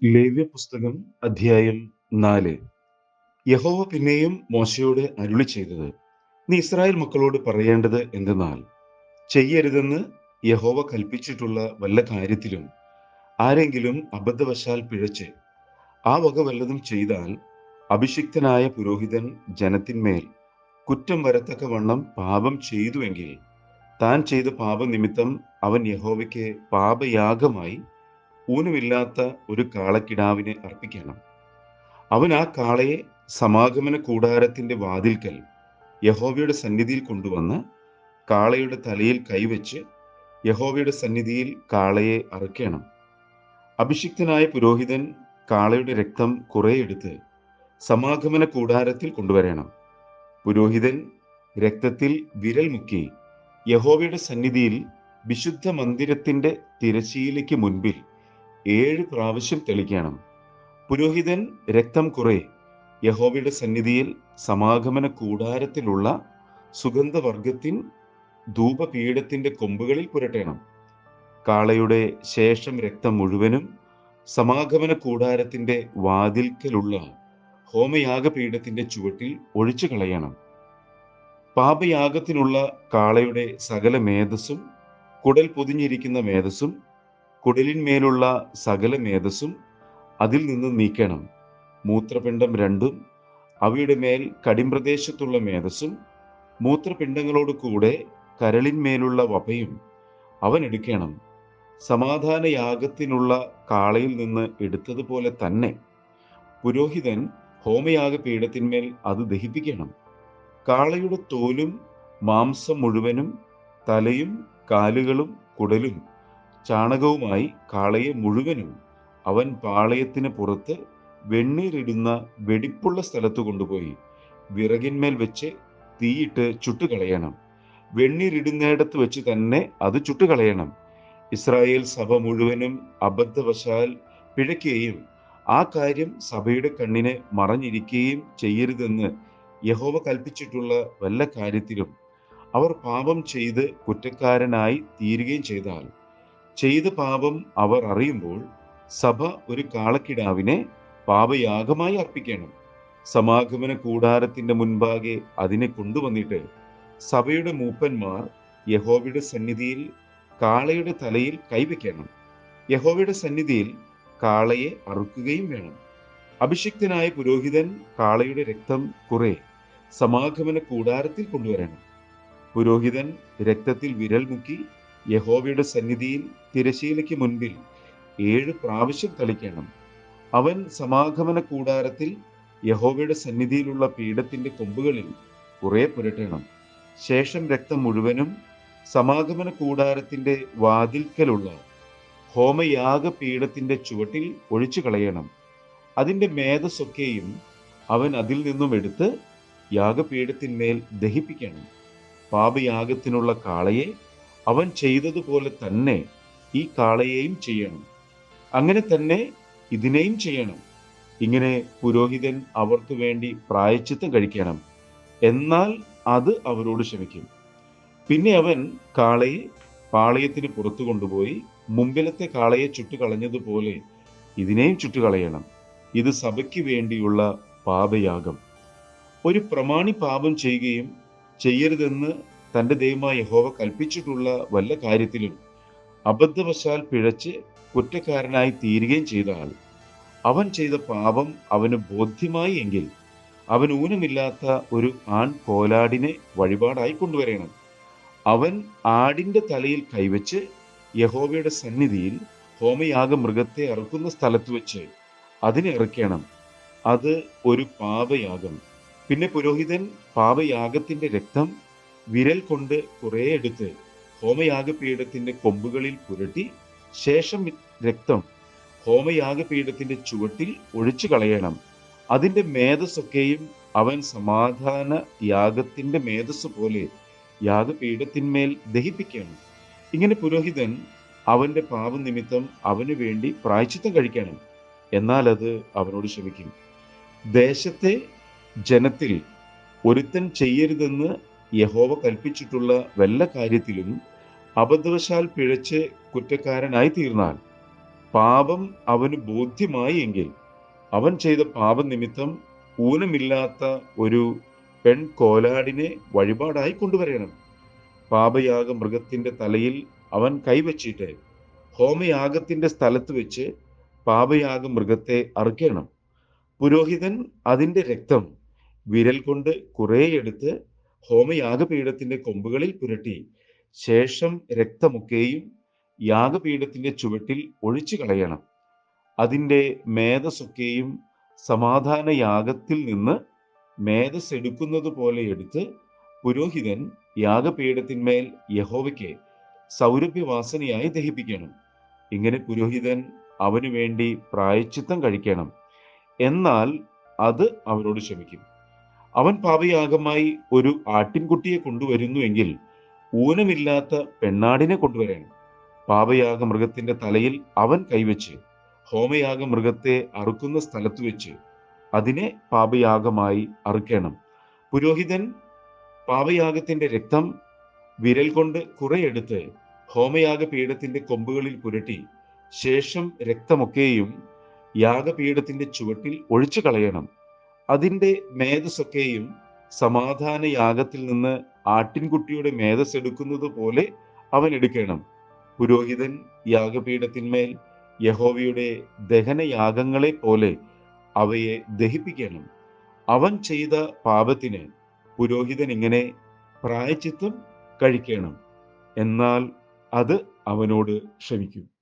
ലേവ്യ പുസ്തകം അധ്യായം 4. യഹോവ പിന്നെയും മോശയോട് അരുളി ചെയ്തത്, നീ ഇസ്രായേൽ മക്കളോട് പറയേണ്ടത് എന്തെന്നാൽ, ചെയ്യരുതെന്ന് യഹോവ കൽപ്പിച്ചിട്ടുള്ള വല്ല കാര്യത്തിലും ആരെങ്കിലും അബദ്ധവശാൽ പിഴച്ച് ആ വക വല്ലതും ചെയ്താൽ, അഭിഷിക്തനായ പുരോഹിതൻ ജനത്തിന്മേൽ കുറ്റം വരത്തക്കവണ്ണം പാപം ചെയ്തുവെങ്കിൽ, താൻ ചെയ്ത പാപനിമിത്തം അവൻ യഹോവയ്ക്ക് പാപയാഗമായി ഊനമില്ലാത്ത ഒരു കാളക്കിടാവിനെ അർപ്പിക്കണം. അവൻ ആ കാളയെ സമാഗമന കൂടാരത്തിന്റെ വാതിൽക്കൽ യഹോവയുടെ സന്നിധിയിൽ കൊണ്ടുവന്ന് കാളയുടെ തലയിൽ കൈവച്ച് യഹോവയുടെ സന്നിധിയിൽ കാളയെ അറുക്കണം. അഭിഷിക്തനായ പുരോഹിതൻ കാളയുടെ രക്തം കുറെ എടുത്ത് സമാഗമന കൂടാരത്തിൽ കൊണ്ടുവരണം. പുരോഹിതൻ രക്തത്തിൽ വിരൽ മുക്കി യഹോവയുടെ സന്നിധിയിൽ വിശുദ്ധ മന്ദിരത്തിന്റെ തിരശ്ശീലയ്ക്ക് മുൻപിൽ 7 പ്രാവശ്യം തെളിക്കണം. പുരോഹിതൻ രക്തം കുറെ യഹോവയുടെ സന്നിധിയിൽ സമാഗമന കൂടാരത്തിലുള്ള സുഗന്ധവർഗത്തിൻ ധൂപപീഠത്തിന്റെ കൊമ്പുകളിൽ പുരട്ടണം. കാളയുടെ ശേഷം രക്തം മുഴുവനും സമാഗമന കൂടാരത്തിന്റെ വാതിൽക്കലുള്ള ഹോമയാഗപീഠത്തിന്റെ ചുവട്ടിൽ ഒഴിച്ചു കളയണം. പാപയാഗത്തിനുള്ള കാളയുടെ സകല മേധസ്സും, കുടൽ പൊതിഞ്ഞിരിക്കുന്ന മേധസ്സും, കുടലിന്മേലുള്ള സകല മേധസ്സും അതിൽ നിന്ന് നീക്കണം. മൂത്രപിണ്ഡം രണ്ടും അവയുടെ മേൽ കടിമ്പ്രദേശത്തുള്ള മേധസ്സും, മൂത്രപിണ്ഡങ്ങളോട് കൂടെ കരളിന്മേലുള്ള വപയും അവൻ എടുക്കണം. സമാധാന യാഗത്തിനുള്ള കാളയിൽ നിന്ന് എടുത്തതുപോലെ തന്നെ പുരോഹിതൻ ഹോമയാഗപീഠത്തിന്മേൽ അത് ദഹിപ്പിക്കണം. കാളയുടെ തോലും മാംസം മുഴുവനും, തലയും കാലുകളും കുടലും ചാണകവുമായി കാളയെ മുഴുവനും അവൻ പാളയത്തിന് പുറത്ത് വെണ്ണീരിടുന്ന വെടിപ്പുള്ള സ്ഥലത്ത് കൊണ്ടുപോയി വിറകിന്മേൽ വെച്ച് തീയിട്ട് ചുട്ടുകളയണം. വെണ്ണീരിടുന്നിടത്ത് വെച്ച് തന്നെ അത് ചുട്ടുകളയണം. ഇസ്രായേൽ സഭ മുഴുവനും അബദ്ധവശാൽ പിഴയ്ക്കുകയും ആ കാര്യം സഭയുടെ കണ്ണിന് മറഞ്ഞിരിക്കുകയും ചെയ്യരുതെന്ന് യഹോവ കൽപ്പിച്ചിട്ടുള്ള വല്ല കാര്യത്തിലും അവർ പാപം ചെയ്ത് കുറ്റക്കാരനായി തീരുകയും ചെയ്താൽ, ചെയ്ത പാപം അവർ അറിയുമ്പോൾ സഭ ഒരു കാളക്കിടാവിനെ പാപയാഗമായി അർപ്പിക്കണം. സമാഗമന കൂടാരത്തിന്റെ മുൻപാകെ അതിനെ കൊണ്ടുവന്നിട്ട് സഭയുടെ മൂപ്പന്മാർ യഹോവയുടെ സന്നിധിയിൽ കാളയുടെ തലയിൽ കൈവയ്ക്കണം. യഹോവയുടെ സന്നിധിയിൽ കാളയെ അറുക്കുകയും വേണം. അഭിഷിക്തനായ പുരോഹിതൻ കാളയുടെ രക്തം കുറെ സമാഗമന കൂടാരത്തിൽ കൊണ്ടുവരണം. പുരോഹിതൻ രക്തത്തിൽ വിരൽ മുക്കി യഹോവയുടെ സന്നിധിയിൽ തിരശ്ശീലയ്ക്ക് മുൻപിൽ 7 പ്രാവശ്യം തളിക്കണം. അവൻ സമാഗമന കൂടാരത്തിൽ യഹോവയുടെ സന്നിധിയിലുള്ള പീഠത്തിന്റെ കൊമ്പുകളിൽ കുറെ പുരട്ടണം. ശേഷം രക്തം മുഴുവനും സമാഗമന കൂടാരത്തിന്റെ വാതിൽക്കലുള്ള ഹോമയാഗപീഠത്തിന്റെ ചുവട്ടിൽ ഒഴിച്ചു കളയണം. അതിന്റെ മേധസ്സൊക്കെയും അവൻ അതിൽ നിന്നും എടുത്ത് യാഗപീഠത്തിന്മേൽ ദഹിപ്പിക്കണം. പാപയാഗത്തിനുള്ള കാളയെ അവൻ ചെയ്തതുപോലെ തന്നെ ഈ കാളയെയും ചെയ്യണം. അങ്ങനെ തന്നെ ഇതിനെയും ചെയ്യണം. ഇങ്ങനെ പുരോഹിതൻ അവർക്ക് വേണ്ടി പ്രായശ്ചിത്തം കഴിക്കണം. എന്നാൽ അത് അവരോട് ക്ഷമിക്കും. പിന്നെ അവൻ കാളയെ പാളയത്തിന് പുറത്തു കൊണ്ടുപോയി മുമ്പിലത്തെ കാളയെ ചുട്ടുകളഞ്ഞതുപോലെ ഇതിനെയും ചുട്ടുകളയണം. ഇത് സഭയ്ക്ക് വേണ്ടിയുള്ള പാപയാഗം. ഒരു പ്രമാണി പാപം ചെയ്യുകയും ചെയ്യരുതെന്ന് തൻ്റെ ദൈവമായ യഹോവ കൽപ്പിച്ചിട്ടുള്ള വല്ല കാര്യത്തിലും അബദ്ധവശാൽ പിഴച്ച് കുറ്റക്കാരനായി തീരുകയും ചെയ്താൽ, അവൻ ചെയ്ത പാപം അവന് ബോധ്യമായി എങ്കിൽ അവൻ ഊനമില്ലാത്ത ഒരു ആൺ കോലാടിനെ വഴിപാടായി കൊണ്ടുവരണം. അവൻ ആടിന്റെ തലയിൽ കൈവച്ച് യഹോവയുടെ സന്നിധിയിൽ ഹോമയാഗ മൃഗത്തെ അറുക്കുന്ന സ്ഥലത്ത് വെച്ച് അതിനെ ഇറക്കണം. അത് ഒരു പാപയാഗം. പിന്നെ പുരോഹിതൻ പാപയാഗത്തിന്റെ രക്തം വിരൽ കൊണ്ട് കുറെ എടുത്ത് ഹോമയാഗപീഠത്തിന്റെ കൊമ്പുകളിൽ പുരട്ടി ശേഷം രക്തം ഹോമയാഗപീഠത്തിന്റെ ചുവട്ടിൽ ഒഴിച്ചു കളയണം. അതിന്റെ മേധസ്സൊക്കെയും അവൻ സമാധാന യാഗത്തിന്റെ മേധസ് പോലെ യാഗപീഠത്തിന്മേൽ ദഹിപ്പിക്കണം. ഇങ്ങനെ പുരോഹിതൻ അവന്റെ പാപനിമിത്തം അവന് വേണ്ടി പ്രായശ്ചിത്തം കഴിക്കണം. എന്നാൽ അത് അവനോട് ക്ഷമിക്കും. ദേശത്തെ ജനത്തിൽ ഒരുത്തൻ ചെയ്യരുതെന്ന് യഹോവ കൽപ്പിച്ചിട്ടുള്ള വല്ല കാര്യത്തിലും അബദ്ധവശാൽ പിഴച്ച് കുറ്റക്കാരനായി തീർന്നാൽ, പാപം അവന് ബോധ്യമായി എങ്കിൽ അവൻ ചെയ്ത പാപനിമിത്തം ഊനമില്ലാത്ത ഒരു പെൺകോലാടിനെ വഴിപാടായി കൊണ്ടുവരണം. പാപയാഗ മൃഗത്തിന്റെ തലയിൽ അവൻ കൈവച്ചിട്ട് ഹോമയാഗത്തിന്റെ സ്ഥലത്ത് വെച്ച് പാപയാഗ മൃഗത്തെ അറുക്കണം. പുരോഹിതൻ അതിന്റെ രക്തം വിരൽ കൊണ്ട് കുറെ എടുത്ത് ഹോമയാഗപീഠത്തിന്റെ കൊമ്പുകളിൽ പുരട്ടി ശേഷം രക്തമൊക്കെയും യാഗപീഠത്തിന്റെ ചുവട്ടിൽ ഒഴിച്ചു കളയണം. അതിന്റെ മേധസ്സൊക്കെയും സമാധാന യാഗത്തിൽ നിന്ന് മേധസ് എടുക്കുന്നത് പോലെ എടുത്ത് പുരോഹിതൻ യാഗപീഠത്തിന്മേൽ യഹോവയ്ക്ക് സൗരഭ്യവാസനയായി ദഹിപ്പിക്കണം. ഇങ്ങനെ പുരോഹിതൻ അവനു വേണ്ടി പ്രായശ്ചിത്തം കഴിക്കണം. എന്നാൽ അത് അവനോട് ക്ഷമിക്കും. അവൻ പാപയാഗമായി ഒരു ആട്ടിൻകുട്ടിയെ കൊണ്ടുവരുന്നു എങ്കിൽ ഊനമില്ലാത്ത പെണ്ണാടിനെ കൊണ്ടുവരണം. പാപയാഗ മൃഗത്തിന്റെ തലയിൽ അവൻ കൈവച്ച് ഹോമയാഗ മൃഗത്തെ അറുക്കുന്ന സ്ഥലത്ത് വെച്ച് അതിനെ പാപയാഗമായി അറുക്കണം. പുരോഹിതൻ പാപയാഗത്തിന്റെ രക്തം വിരൽ കൊണ്ട് കുറെ എടുത്ത് ഹോമയാഗപീഠത്തിന്റെ കൊമ്പുകളിൽ പുരട്ടി ശേഷം രക്തമൊക്കെയും യാഗപീഠത്തിന്റെ ചുവട്ടിൽ ഒഴിച്ചു കളയണം. അതിന്റെ മേധസ്സൊക്കെയും സമാധാന യാഗത്തിൽ നിന്ന് ആട്ടിൻകുട്ടിയുടെ മേധസ് എടുക്കുന്നത് പോലെ അവൻ എടുക്കണം. പുരോഹിതൻ യാഗപീഠത്തിന്മേൽ യഹോവയുടെ ദഹനയാഗങ്ങളെ പോലെ അവയെ ദഹിപ്പിക്കണം. അവൻ ചെയ്ത പാപത്തിന് പുരോഹിതൻ ഇങ്ങനെ പ്രായശ്ചിത്തം കഴിക്കണം. എന്നാൽ അത് അവനോട് ക്ഷമിക്കും.